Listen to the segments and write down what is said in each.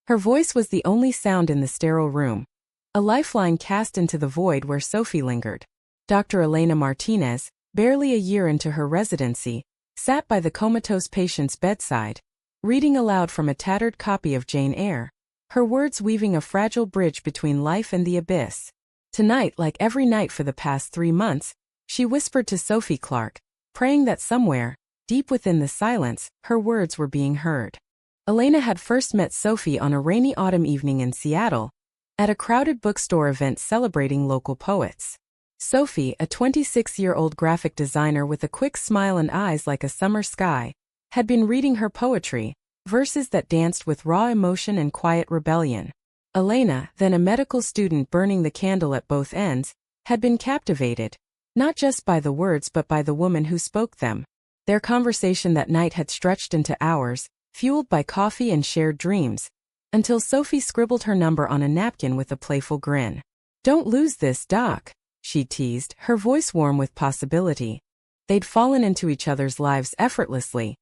Her voice was the only sound in the sterile room, a lifeline cast into the void where Sophie lingered. Dr. Elena Martinez, barely a year into her residency, sat by the comatose patient's bedside, reading aloud from a tattered copy of Jane Eyre, her words weaving a fragile bridge between life and the abyss. Tonight, like every night for the past 3 months, she whispered to Sophie Clark, praying that somewhere, deep within the silence, her words were being heard. Elena had first met Sophie on a rainy autumn evening in Seattle, at a crowded bookstore event celebrating local poets. Sophie, a 26-year-old graphic designer with a quick smile and eyes like a summer sky, had been reading her poetry, verses that danced with raw emotion and quiet rebellion. Elena, then a medical student burning the candle at both ends, had been captivated, not just by the words but by the woman who spoke them. Their conversation that night had stretched into hours, fueled by coffee and shared dreams, until Sophie scribbled her number on a napkin with a playful grin. "Don't lose this, Doc," she teased, her voice warm with possibility. They'd fallen into each other's lives effortlessly,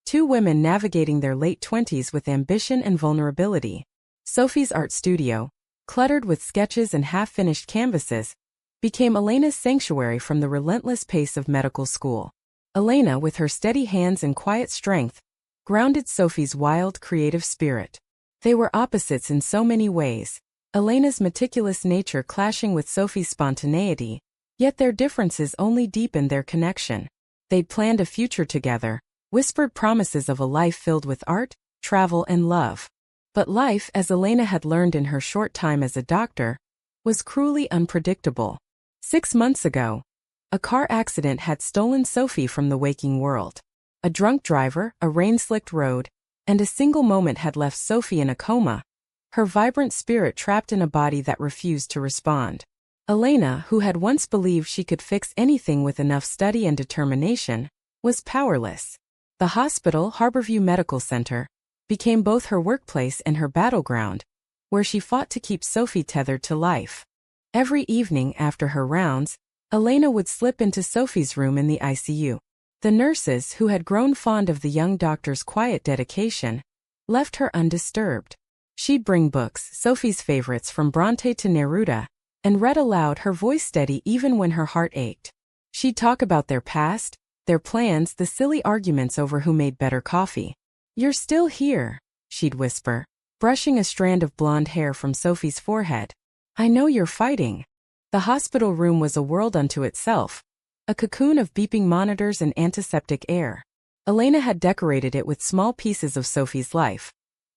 two women navigating their late 20s with ambition and vulnerability. Sophie's art studio, cluttered with sketches and half-finished canvases, became Elena's sanctuary from the relentless pace of medical school. Elena, with her steady hands and quiet strength, grounded Sophie's wild, creative spirit. They were opposites in so many ways, Elena's meticulous nature clashing with Sophie's spontaneity, yet their differences only deepened their connection. They'd planned a future together, whispered promises of a life filled with art, travel and love. But life, as Elena had learned in her short time as a doctor, was cruelly unpredictable. 6 months ago, a car accident had stolen Sophie from the waking world. A drunk driver, a rain-slicked road, and a single moment had left Sophie in a coma, her vibrant spirit trapped in a body that refused to respond. Elena, who had once believed she could fix anything with enough study and determination, was powerless. The hospital, Harborview Medical Center, became both her workplace and her battleground, where she fought to keep Sophie tethered to life. Every evening after her rounds, Elena would slip into Sophie's room in the ICU. The nurses, who had grown fond of the young doctor's quiet dedication, left her undisturbed. She'd bring books, Sophie's favorites from Bronte to Neruda, and read aloud, her voice steady even when her heart ached. She'd talk about their past, their plans, the silly arguments over who made better coffee. "You're still here," she'd whisper, brushing a strand of blonde hair from Sophie's forehead. "I know you're fighting." The hospital room was a world unto itself, a cocoon of beeping monitors and antiseptic air. Elena had decorated it with small pieces of Sophie's life.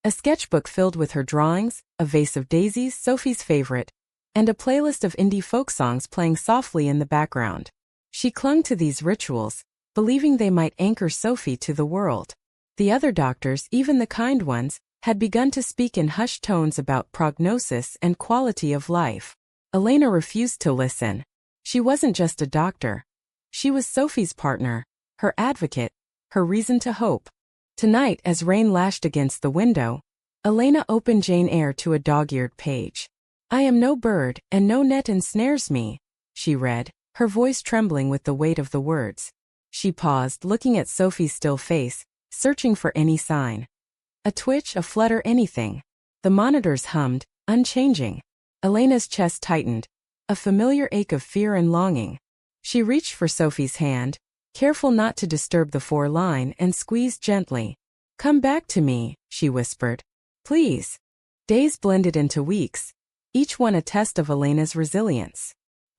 A sketchbook filled with her drawings, a vase of daisies, Sophie's favorite, and a playlist of indie folk songs playing softly in the background. She clung to these rituals, believing they might anchor Sophie to the world. The other doctors, even the kind ones, had begun to speak in hushed tones about prognosis and quality of life. Elena refused to listen. She wasn't just a doctor. She was Sophie's partner, her advocate, her reason to hope. Tonight, as rain lashed against the window, Elena opened Jane Eyre to a dog-eared page. "I am no bird, and no net ensnares me," she read, her voice trembling with the weight of the words. She paused, looking at Sophie's still face, searching for any sign. A twitch, a flutter, anything. The monitors hummed, unchanging. Elena's chest tightened, a familiar ache of fear and longing. She reached for Sophie's hand, careful not to disturb the four-line, and squeezed gently. "Come back to me," she whispered. "Please." Days blended into weeks, each one a test of Elena's resilience.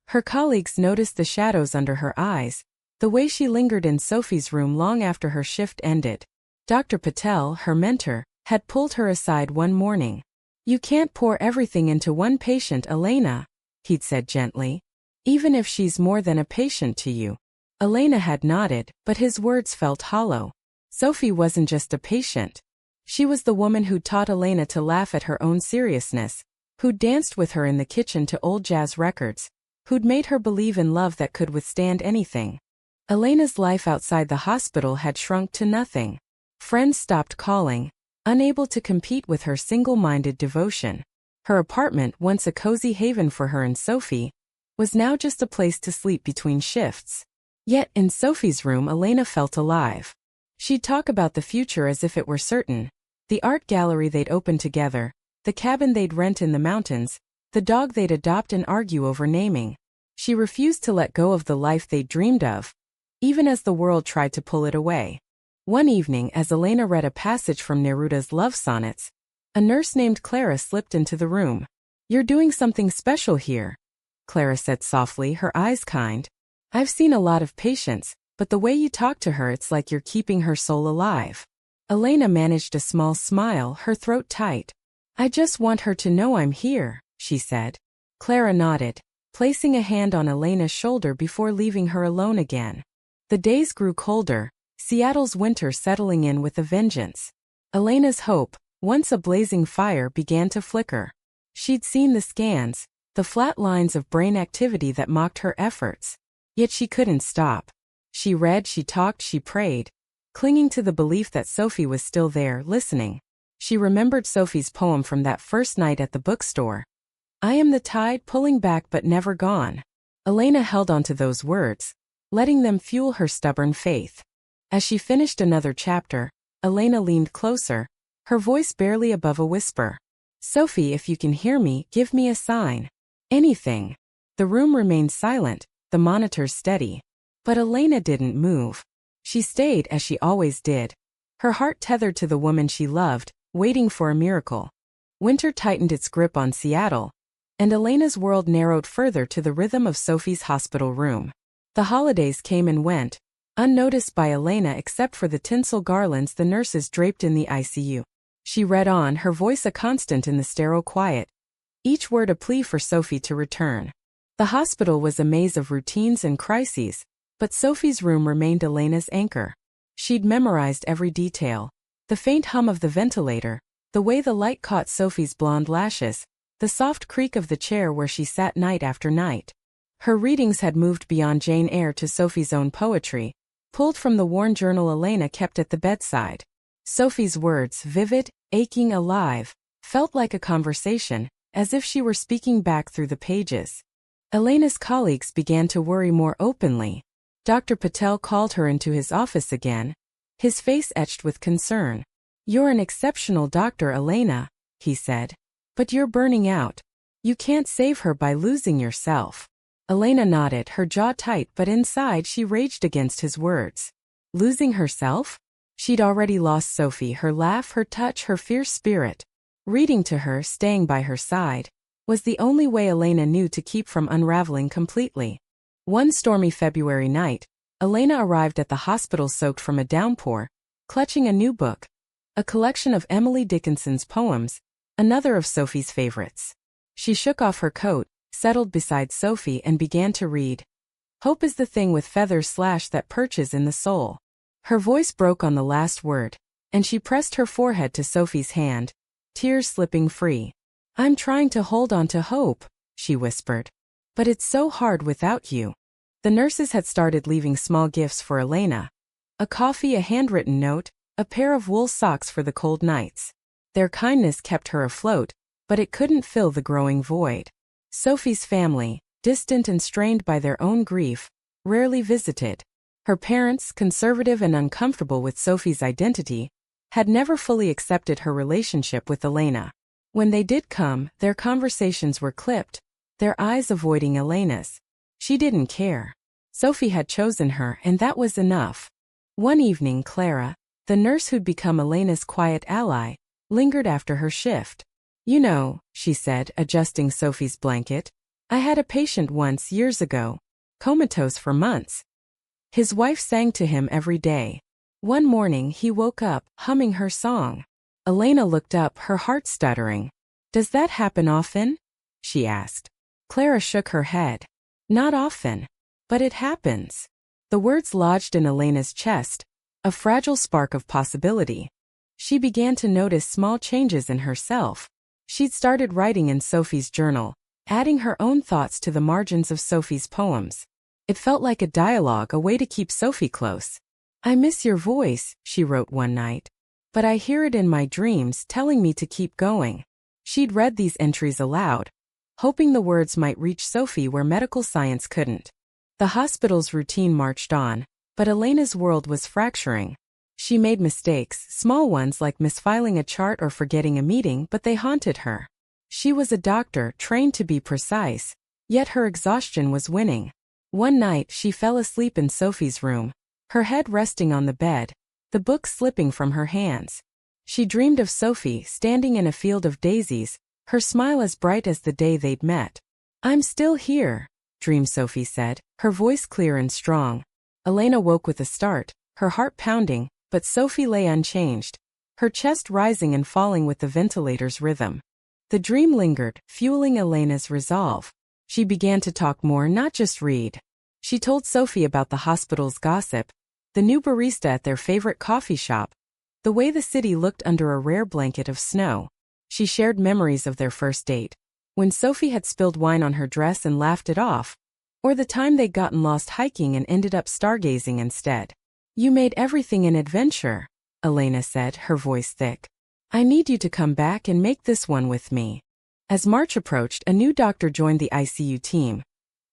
Her colleagues noticed the shadows under her eyes, the way she lingered in Sophie's room long after her shift ended. Dr. Patel, her mentor, had pulled her aside one morning. "You can't pour everything into one patient, Elena," he'd said gently. "Even if she's more than a patient to you." Elena had nodded, but his words felt hollow. Sophie wasn't just a patient. She was the woman who'd taught Elena to laugh at her own seriousness, who'd danced with her in the kitchen to old jazz records, who'd made her believe in love that could withstand anything. Elena's life outside the hospital had shrunk to nothing. Friends stopped calling, unable to compete with her single-minded devotion. Her apartment, once a cozy haven for her and Sophie, was now just a place to sleep between shifts. Yet in Sophie's room Elena felt alive. She'd talk about the future as if it were certain. The art gallery they'd opened together, the cabin they'd rent in the mountains, the dog they'd adopt and argue over naming. She refused to let go of the life they'd dreamed of, even as the world tried to pull it away. One evening, as Elena read a passage from Neruda's love sonnets, a nurse named Clara slipped into the room. "You're doing something special here," Clara said softly, her eyes kind. "I've seen a lot of patients, but the way you talk to her, it's like you're keeping her soul alive." Elena managed a small smile, her throat tight. "I just want her to know I'm here," she said. Clara nodded, placing a hand on Elena's shoulder before leaving her alone again. The days grew colder, Seattle's winter settling in with a vengeance. Elena's hope, once a blazing fire, began to flicker. She'd seen the scans, the flat lines of brain activity that mocked her efforts. Yet she couldn't stop. She read, she talked, she prayed, clinging to the belief that Sophie was still there, listening. She remembered Sophie's poem from that first night at the bookstore. "I am the tide pulling back but never gone." Elena held on to those words, letting them fuel her stubborn faith. As she finished another chapter, Elena leaned closer, her voice barely above a whisper. "Sophie, if you can hear me, give me a sign. Anything." The room remained silent, the monitors steady. But Elena didn't move. She stayed as she always did, her heart tethered to the woman she loved, waiting for a miracle. Winter tightened its grip on Seattle, and Elena's world narrowed further to the rhythm of Sophie's hospital room. The holidays came and went, unnoticed by Elena except for the tinsel garlands the nurses draped in the ICU. She read on, her voice a constant in the sterile quiet, each word a plea for Sophie to return. The hospital was a maze of routines and crises, but Sophie's room remained Elena's anchor. She'd memorized every detail. The faint hum of the ventilator, the way the light caught Sophie's blonde lashes, the soft creak of the chair where she sat night after night. Her readings had moved beyond Jane Eyre to Sophie's own poetry, pulled from the worn journal Elena kept at the bedside. Sophie's words, vivid, aching, alive, felt like a conversation, as if she were speaking back through the pages. Elena's colleagues began to worry more openly. Dr. Patel called her into his office again, his face etched with concern. "You're an exceptional doctor, Elena," he said. "But you're burning out. You can't save her by losing yourself." Elena nodded, her jaw tight, but inside she raged against his words. Losing herself? She'd already lost Sophie, her laugh, her touch, her fierce spirit. Reading to her, staying by her side, was the only way Elena knew to keep from unraveling completely. One stormy February night, Elena arrived at the hospital soaked from a downpour, clutching a new book, a collection of Emily Dickinson's poems, another of Sophie's favorites. She shook off her coat, settled beside Sophie, and began to read. "Hope is the thing with feathers that perches in the soul." Her voice broke on the last word, and she pressed her forehead to Sophie's hand, tears slipping free. "I'm trying to hold on to hope," she whispered. "But it's so hard without you." The nurses had started leaving small gifts for Elena. A coffee, a handwritten note, a pair of wool socks for the cold nights. Their kindness kept her afloat, but it couldn't fill the growing void. Sophie's family, distant and strained by their own grief, rarely visited. Her parents, conservative and uncomfortable with Sophie's identity, had never fully accepted her relationship with Elena. When they did come, their conversations were clipped, their eyes avoiding Elena's. She didn't care. Sophie had chosen her, and that was enough. One evening, Clara, the nurse who'd become Elena's quiet ally, lingered after her shift. "You know," she said, adjusting Sophie's blanket, "I had a patient once years ago, comatose for months. His wife sang to him every day. One morning he woke up, humming her song." Elena looked up, her heart stuttering. "Does that happen often?" she asked. Clara shook her head. "Not often. But it happens." The words lodged in Elena's chest, a fragile spark of possibility. She began to notice small changes in herself. She'd started writing in Sophie's journal, adding her own thoughts to the margins of Sophie's poems. It felt like a dialogue, a way to keep Sophie close. "I miss your voice," she wrote one night. "But I hear it in my dreams telling me to keep going." She'd read these entries aloud, hoping the words might reach Sophie where medical science couldn't. The hospital's routine marched on, but Elena's world was fracturing. She made mistakes, small ones like misfiling a chart or forgetting a meeting, but they haunted her. She was a doctor, trained to be precise, yet her exhaustion was winning. One night, she fell asleep in Sophie's room, her head resting on the bed, the book slipping from her hands. She dreamed of Sophie standing in a field of daisies, her smile as bright as the day they'd met. "I'm still here," dreamed Sophie said, her voice clear and strong. Elena woke with a start, her heart pounding, but Sophie lay unchanged, her chest rising and falling with the ventilator's rhythm. The dream lingered, fueling Elena's resolve. She began to talk more, not just read. She told Sophie about the hospital's gossip, the new barista at their favorite coffee shop, the way the city looked under a rare blanket of snow. She shared memories of their first date, when Sophie had spilled wine on her dress and laughed it off, or the time they'd gotten lost hiking and ended up stargazing instead. "You made everything an adventure," Elena said, her voice thick. "I need you to come back and make this one with me." As March approached, a new doctor joined the ICU team.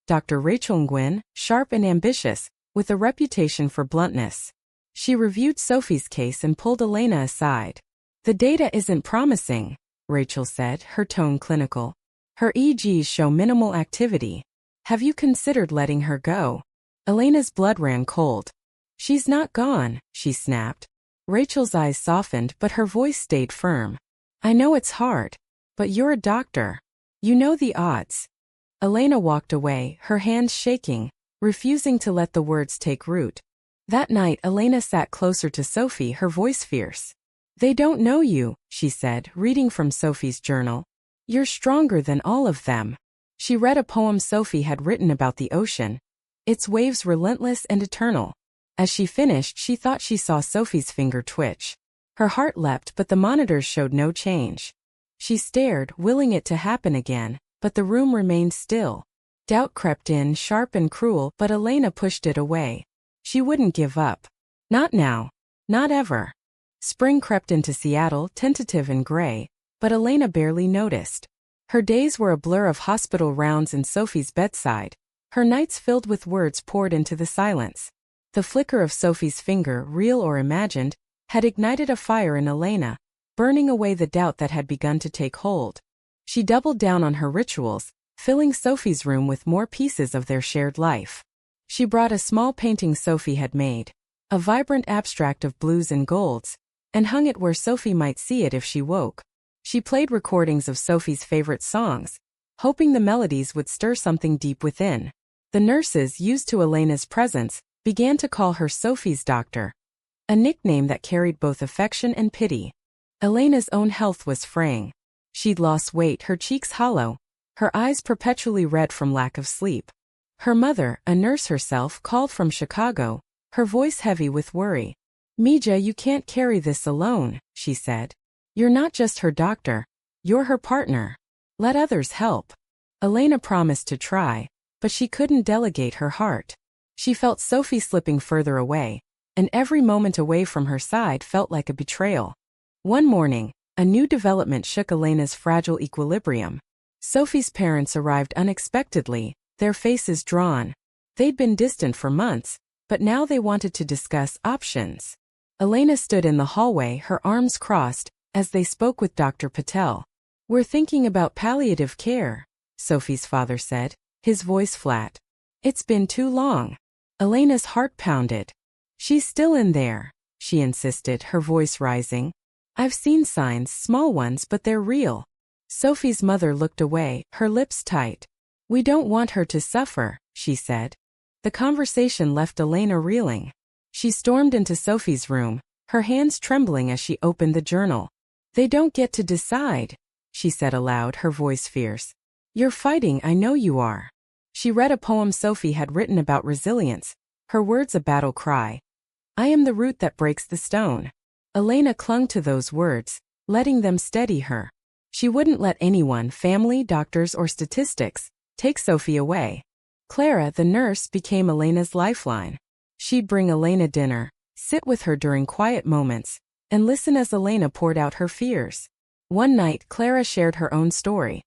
Dr. Rachel Nguyen, sharp and ambitious, with a reputation for bluntness. She reviewed Sophie's case and pulled Elena aside. "The data isn't promising," Rachel said, her tone clinical. "Her EEGs show minimal activity. Have you considered letting her go?" Elena's blood ran cold. "She's not gone," she snapped. Rachel's eyes softened, but her voice stayed firm. "I know it's hard, but you're a doctor. You know the odds." Elena walked away, her hands shaking, refusing to let the words take root. That night, Elena sat closer to Sophie, her voice fierce. "They don't know you," she said, reading from Sophie's journal. "You're stronger than all of them." She read a poem Sophie had written about the ocean, its waves relentless and eternal. As she finished, she thought she saw Sophie's finger twitch. Her heart leapt, but the monitors showed no change. She stared, willing it to happen again, but the room remained still. Doubt crept in, sharp and cruel, but Elena pushed it away. She wouldn't give up. Not now. Not ever. Spring crept into Seattle, tentative and gray, but Elena barely noticed. Her days were a blur of hospital rounds and Sophie's bedside, her nights filled with words poured into the silence. The flicker of Sophie's finger, real or imagined, had ignited a fire in Elena, burning away the doubt that had begun to take hold. She doubled down on her rituals, filling Sophie's room with more pieces of their shared life. She brought a small painting Sophie had made, a vibrant abstract of blues and golds, and hung it where Sophie might see it if she woke. She played recordings of Sophie's favorite songs, hoping the melodies would stir something deep within. The nurses, used to Elena's presence, began to call her Sophie's doctor, a nickname that carried both affection and pity. Elena's own health was fraying. She'd lost weight, her cheeks hollow, her eyes perpetually red from lack of sleep. Her mother, a nurse herself, called from Chicago, her voice heavy with worry. "Mija, you can't carry this alone," she said. "You're not just her doctor, you're her partner. Let others help." Elena promised to try, but she couldn't delegate her heart. She felt Sophie slipping further away, and every moment away from her side felt like a betrayal. One morning, a new development shook Elena's fragile equilibrium. Sophie's parents arrived unexpectedly, their faces drawn. They'd been distant for months, but now they wanted to discuss options. Elena stood in the hallway, her arms crossed, as they spoke with Dr. Patel. "We're thinking about palliative care," Sophie's father said, his voice flat. "It's been too long." Elena's heart pounded. "She's still in there," she insisted, her voice rising. "I've seen signs, small ones, but they're real." Sophie's mother looked away, her lips tight. "We don't want her to suffer," she said. The conversation left Elena reeling. She stormed into Sophie's room, her hands trembling as she opened the journal. "They don't get to decide," she said aloud, her voice fierce. "You're fighting, I know you are." She read a poem Sophie had written about resilience, her words a battle cry. "I am the root that breaks the stone." Elena clung to those words, letting them steady her. She wouldn't let anyone, family, doctors, or statistics, take Sophie away. Clara, the nurse, became Elena's lifeline. She'd bring Elena dinner, sit with her during quiet moments, and listen as Elena poured out her fears. One night, Clara shared her own story.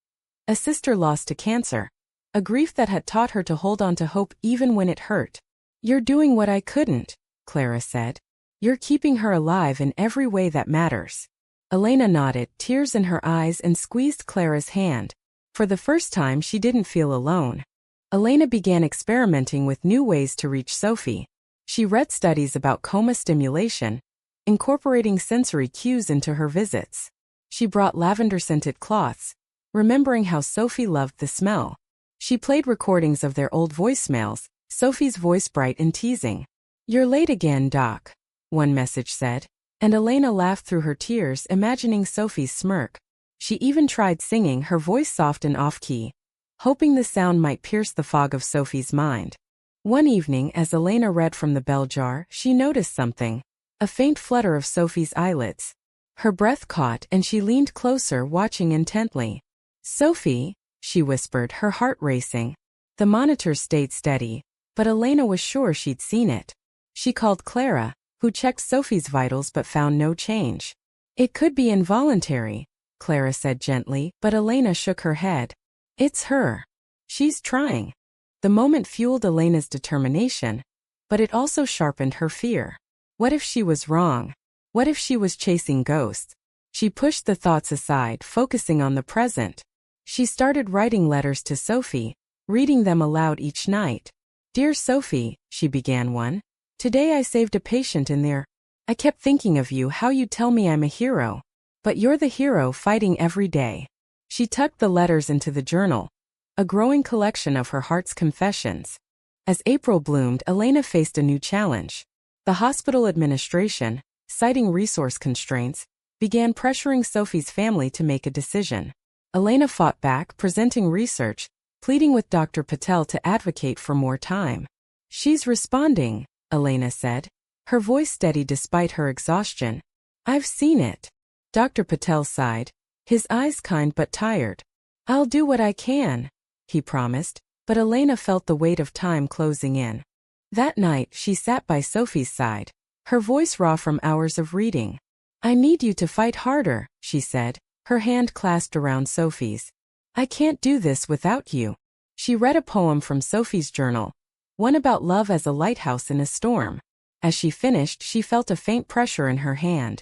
A sister lost to cancer, a grief that had taught her to hold on to hope even when it hurt. "You're doing what I couldn't," Clara said. You're keeping her alive in every way that matters. Elena nodded, tears in her eyes, and squeezed Clara's hand. For the first time, she didn't feel alone. Elena began experimenting with new ways to reach Sophie. She read studies about coma stimulation, incorporating sensory cues into her visits. She brought lavender-scented cloths, remembering how Sophie loved the smell. She played recordings of their old voicemails, Sophie's voice bright and teasing. "You're late again, Doc," one message said. And Elena laughed through her tears, imagining Sophie's smirk. She even tried singing, her voice soft and off-key, hoping the sound might pierce the fog of Sophie's mind. One evening, as Elena read from the bell jar, she noticed something. A faint flutter of Sophie's eyelids. Her breath caught, and she leaned closer, watching intently. "Sophie," she whispered, her heart racing. The monitor stayed steady, but Elena was sure she'd seen it. She called Clara, who checked Sophie's vitals but found no change. "It could be involuntary," Clara said gently, but Elena shook her head. "It's her. She's trying." The moment fueled Elena's determination, but it also sharpened her fear. What if she was wrong? What if she was chasing ghosts? She pushed the thoughts aside, focusing on the present. She started writing letters to Sophie, reading them aloud each night. "Dear Sophie," she began one. "Today I saved a patient in there. I kept thinking of you, how you tell me I'm a hero. But you're the hero fighting every day." She tucked the letters into the journal, a growing collection of her heart's confessions. As April bloomed, Elena faced a new challenge. The hospital administration, citing resource constraints, began pressuring Sophie's family to make a decision. Elena fought back, presenting research, pleading with Dr. Patel to advocate for more time. "She's responding," Elena said, her voice steady despite her exhaustion. "I've seen it." Dr. Patel sighed, his eyes kind but tired. "I'll do what I can," he promised, but Elena felt the weight of time closing in. That night, she sat by Sophie's side, her voice raw from hours of reading. "I need you to fight harder," she said, her hand clasped around Sophie's. "I can't do this without you." She read a poem from Sophie's journal, one about love as a lighthouse in a storm. As she finished, she felt a faint pressure in her hand.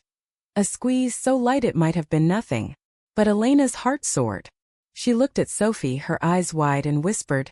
A squeeze so light it might have been nothing. But Elena's heart soared. She looked at Sophie, her eyes wide, and whispered,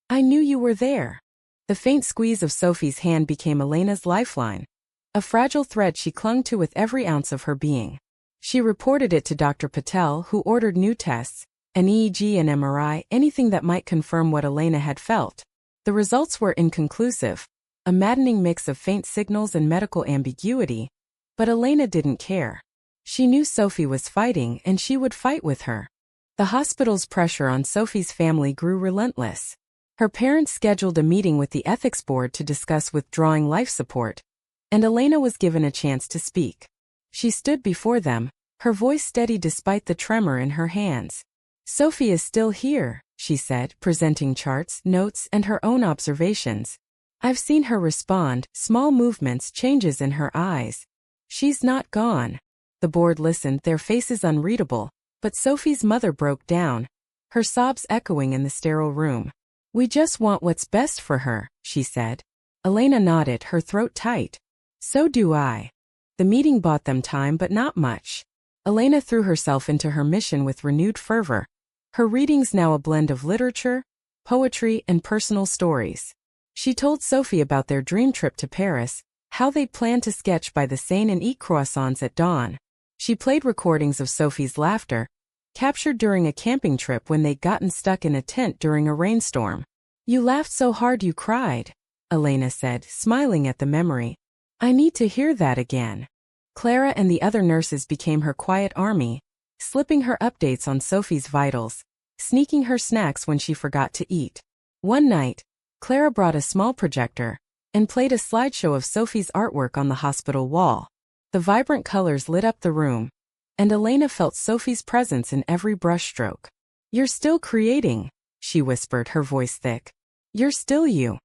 "I knew you were there." The faint squeeze of Sophie's hand became Elena's lifeline, a fragile thread she clung to with every ounce of her being. She reported it to Dr. Patel, who ordered new tests, an EEG and MRI, anything that might confirm what Elena had felt. The results were inconclusive, a maddening mix of faint signals and medical ambiguity, but Elena didn't care. She knew Sophie was fighting, and she would fight with her. The hospital's pressure on Sophie's family grew relentless. Her parents scheduled a meeting with the ethics board to discuss withdrawing life support, and Elena was given a chance to speak. She stood before them, her voice steady despite the tremor in her hands. "Sophie is still here," she said, presenting charts, notes, and her own observations. "I've seen her respond, small movements, changes in her eyes. She's not gone." The board listened, their faces unreadable, but Sophie's mother broke down, her sobs echoing in the sterile room. "We just want what's best for her," she said. Elena nodded, her throat tight. "So do I." The meeting bought them time, but not much. Elena threw herself into her mission with renewed fervor, her readings now a blend of literature, poetry, and personal stories. She told Sophie about their dream trip to Paris, how they planned to sketch by the Seine and eat croissants at dawn. She played recordings of Sophie's laughter, captured during a camping trip when they'd gotten stuck in a tent during a rainstorm. "You laughed so hard you cried," Elena said, smiling at the memory. "I need to hear that again." Clara and the other nurses became her quiet army, slipping her updates on Sophie's vitals, sneaking her snacks when she forgot to eat. One night, Clara brought a small projector and played a slideshow of Sophie's artwork on the hospital wall. The vibrant colors lit up the room, and Elena felt Sophie's presence in every brushstroke. "You're still creating," she whispered, her voice thick. "You're still you."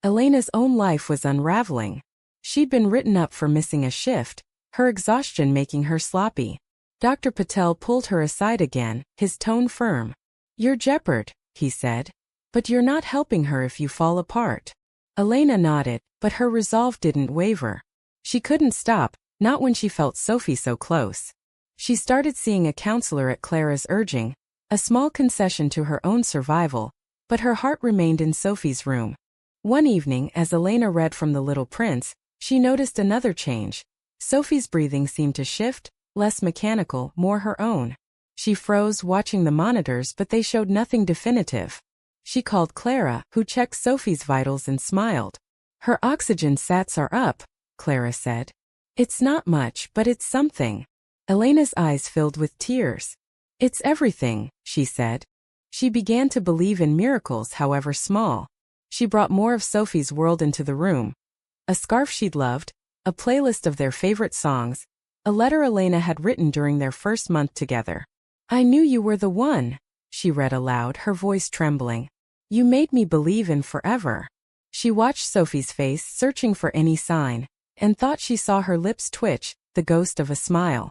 Elena's own life was unraveling. She'd been written up for missing a shift, her exhaustion making her sloppy. Dr. Patel pulled her aside again, his tone firm. "You're Jeopard," he said. "But you're not helping her if you fall apart." Elena nodded, but her resolve didn't waver. She couldn't stop, not when she felt Sophie so close. She started seeing a counselor at Clara's urging, a small concession to her own survival, but her heart remained in Sophie's room. One evening, as Elena read from The Little Prince, she noticed another change. Sophie's breathing seemed to shift, less mechanical, more her own. She froze, watching the monitors, but they showed nothing definitive. She called Clara, who checked Sophie's vitals and smiled. Her oxygen sats are up, Clara said. It's not much, but it's something. Elena's eyes filled with tears. It's everything, she said. She began to believe in miracles, however small. She brought more of Sophie's world into the room. A scarf she'd loved, a playlist of their favorite songs, a letter Elena had written during their first month together. I knew you were the one, she read aloud, her voice trembling. You made me believe in forever. She watched Sophie's face, searching for any sign, and thought she saw her lips twitch, the ghost of a smile.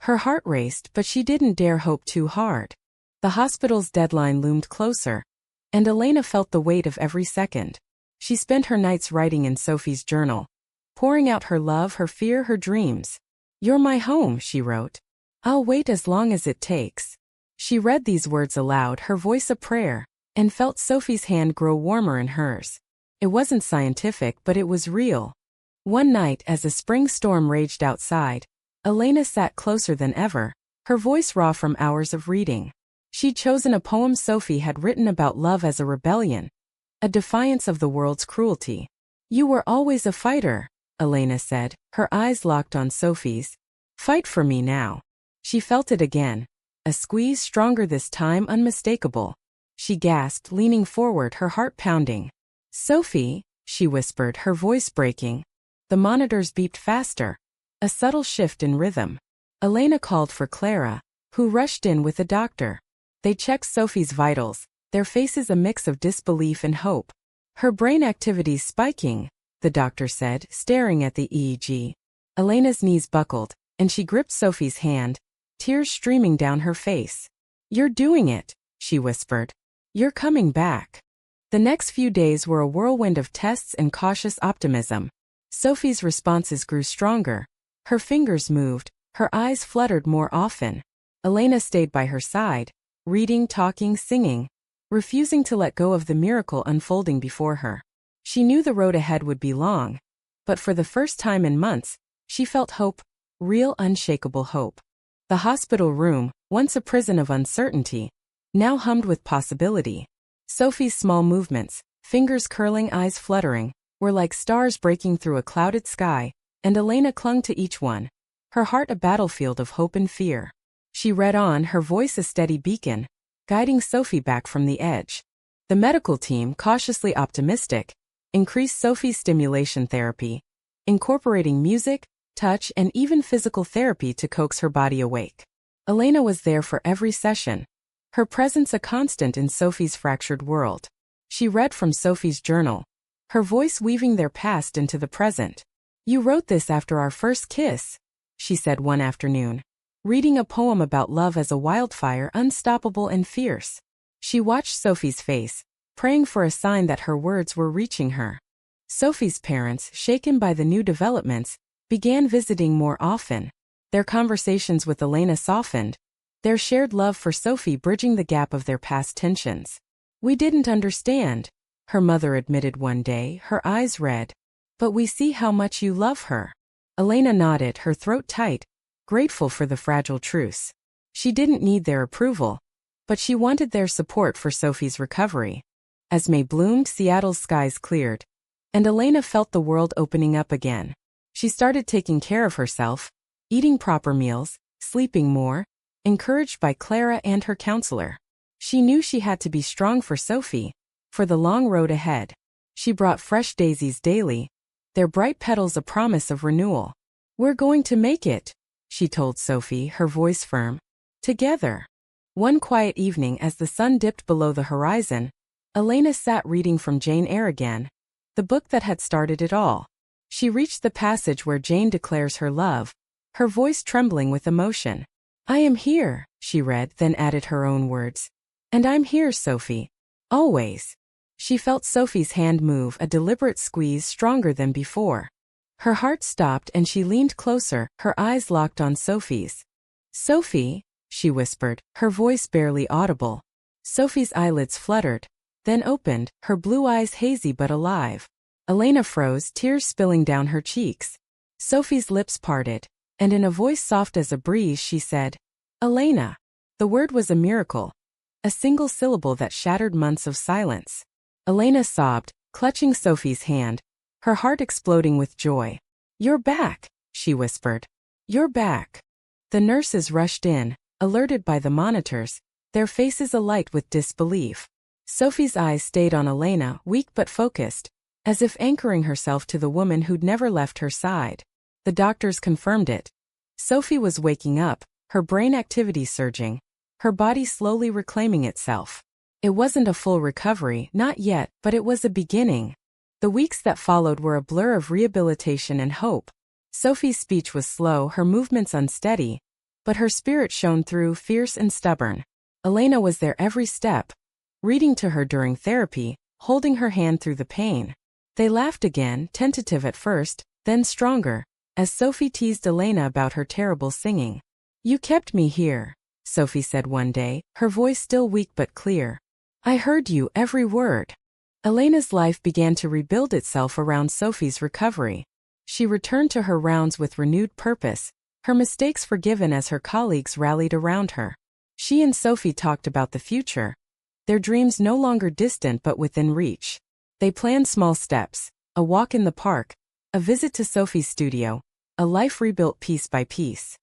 Her heart raced, but she didn't dare hope too hard. The hospital's deadline loomed closer, and Elena felt the weight of every second. She spent her nights writing in Sophie's journal, pouring out her love, her fear, her dreams. You're my home, she wrote. I'll wait as long as it takes. She read these words aloud, her voice a prayer, and felt Sophie's hand grow warmer in hers. It wasn't scientific, but it was real. One night, as a spring storm raged outside, Elena sat closer than ever, her voice raw from hours of reading. She'd chosen a poem Sophie had written about love as a rebellion, a defiance of the world's cruelty. You were always a fighter, Elena said, her eyes locked on Sophie's. Fight for me now. She felt it again. A squeeze, stronger this time, unmistakable. She gasped, leaning forward, her heart pounding. Sophie, she whispered, her voice breaking. The monitors beeped faster. A subtle shift in rhythm. Elena called for Clara, who rushed in with a doctor. They checked Sophie's vitals, their faces a mix of disbelief and hope. Her brain activity's spiking, the doctor said, staring at the EEG. Elena's knees buckled, and she gripped Sophie's hand, tears streaming down her face. You're doing it, she whispered. You're coming back. The next few days were a whirlwind of tests and cautious optimism. Sophie's responses grew stronger. Her fingers moved, her eyes fluttered more often. Elena stayed by her side, reading, talking, singing, refusing to let go of the miracle unfolding before her. She knew the road ahead would be long, but for the first time in months, she felt hope, real unshakable hope. The hospital room, once a prison of uncertainty, now hummed with possibility. Sophie's small movements, fingers curling, eyes fluttering, were like stars breaking through a clouded sky, and Elena clung to each one, her heart a battlefield of hope and fear. She read on, her voice a steady beacon, guiding Sophie back from the edge. The medical team, cautiously optimistic, increased Sophie's stimulation therapy, incorporating music, touch, and even physical therapy to coax her body awake. Elena was there for every session, her presence a constant in Sophie's fractured world. She read from Sophie's journal, her voice weaving their past into the present. You wrote this after our first kiss, she said one afternoon, reading a poem about love as a wildfire, unstoppable and fierce. She watched Sophie's face, praying for a sign that her words were reaching her. Sophie's parents, shaken by the new developments, began visiting more often. Their conversations with Elena softened, their shared love for Sophie bridging the gap of their past tensions. We didn't understand, her mother admitted one day, her eyes red. But we see how much you love her. Elena nodded, her throat tight, grateful for the fragile truce. She didn't need their approval, but she wanted their support for Sophie's recovery. As May bloomed, Seattle's skies cleared, and Elena felt the world opening up again. She started taking care of herself, eating proper meals, sleeping more, encouraged by Clara and her counselor. She knew she had to be strong for Sophie, for the long road ahead. She brought fresh daisies daily, their bright petals a promise of renewal. We're going to make it, she told Sophie, her voice firm. Together. One quiet evening as the sun dipped below the horizon, Elena sat reading from Jane Eyre again, the book that had started it all. She reached the passage where Jane declares her love, her voice trembling with emotion. I am here, she read, then added her own words. And I'm here, Sophie. Always. She felt Sophie's hand move, a deliberate squeeze stronger than before. Her heart stopped and she leaned closer, her eyes locked on Sophie's. "Sophie," she whispered, her voice barely audible. Sophie's eyelids fluttered, then opened, her blue eyes hazy but alive. Elena froze, tears spilling down her cheeks. Sophie's lips parted, and in a voice soft as a breeze she said, "Elena." The word was a miracle, a single syllable that shattered months of silence. Elena sobbed, clutching Sophie's hand, her heart exploding with joy. "You're back," she whispered. "You're back." The nurses rushed in, alerted by the monitors, their faces alight with disbelief. Sophie's eyes stayed on Elena, weak but focused, as if anchoring herself to the woman who'd never left her side. The doctors confirmed it. Sophie was waking up, her brain activity surging, her body slowly reclaiming itself. It wasn't a full recovery, not yet, but it was a beginning. The weeks that followed were a blur of rehabilitation and hope. Sophie's speech was slow, her movements unsteady, but her spirit shone through, fierce and stubborn. Elena was there every step, reading to her during therapy, holding her hand through the pain. They laughed again, tentative at first, then stronger, as Sophie teased Elena about her terrible singing. "You kept me here," Sophie said one day, her voice still weak but clear. "I heard you, every word." Elena's life began to rebuild itself around Sophie's recovery. She returned to her rounds with renewed purpose, her mistakes forgiven as her colleagues rallied around her. She and Sophie talked about the future, their dreams no longer distant but within reach. They planned small steps, a walk in the park, a visit to Sophie's studio, a life rebuilt piece by piece.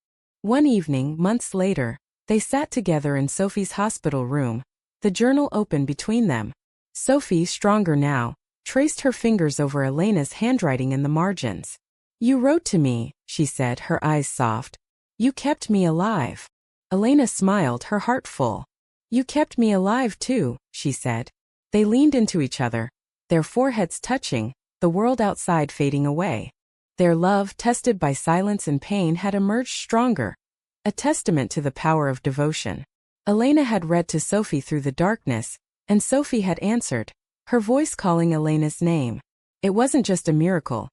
One evening, months later, they sat together in Sophie's hospital room, the journal open between them. Sophie, stronger now, traced her fingers over Elena's handwriting in the margins. "You wrote to me," she said, her eyes soft. "You kept me alive." Elena smiled, her heart full. "You kept me alive too," she said. They leaned into each other, their foreheads touching, the world outside fading away. Their love, tested by silence and pain, had emerged stronger, a testament to the power of devotion. Elena had read to Sophie through the darkness, and Sophie had answered, her voice calling Elena's name. It wasn't just a miracle.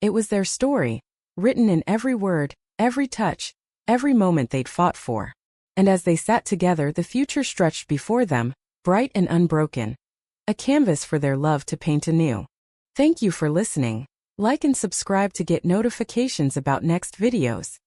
It was their story, written in every word, every touch, every moment they'd fought for. And as they sat together, the future stretched before them, bright and unbroken, a canvas for their love to paint anew. Thank you for listening. Like and subscribe to get notifications about next videos.